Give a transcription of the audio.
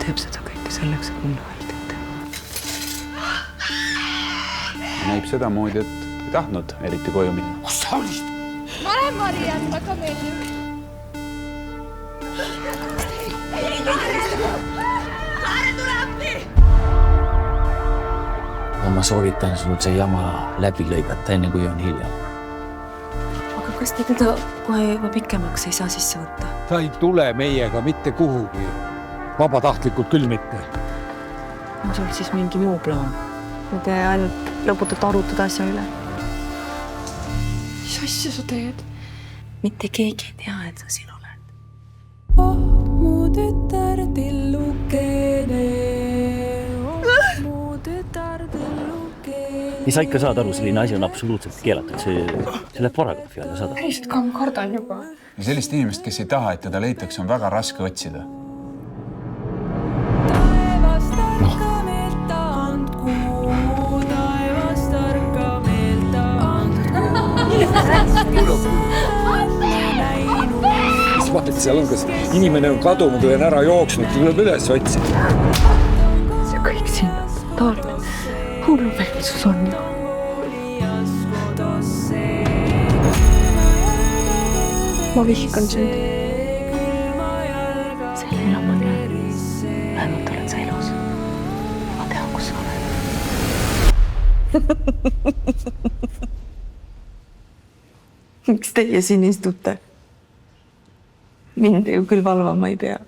teeb seda kõike selleks, et mulle meeldib. Näib sedamoodi, et ei tahtnud eriti koju minna. Kus sa olid? Ma olen Mariann, väga meeldib. Kaare tule appi! Ma soovitan sul see jama läbi lõigata, enne kui on hiljem. Aga kas te teda kohe juba pikemaks ei saa sisse võtta? Ta ei tule meiega mitte kuhugi. Vabatahtlikult küll mitte. On sul siis mingi muu plaan? Või te ainult lõputult arutada asja üle? Mis asja sa teed? Mitte keegi ei tea, et sa siin oled. Oh, mu tütar tillukene. Oh, mu tütar tillukene. Ei sa ikka saad aru, selline asi on absoluutselt keelatud. See läheb paragrahvi alla saada. Päriselt ka ma kardan juba. Ja sellist inimest, kes ei taha, et teda leitakse, on väga raske otsida. Taevas tarka meelt andku. Taevas tarka meelt andku. Mis vahet seal on, kas inimene on kadunud või on ära jooksnud, tuleb üles otsida. See kõik sinna. Taarne, hullumeelsus on ju. Ma vihkan sind. Selle üle ma näen. Vähemalt oled sa elus. Ma tean, kus sa oled. Miks teie siin istute? Mind ju küll valvama ei pea.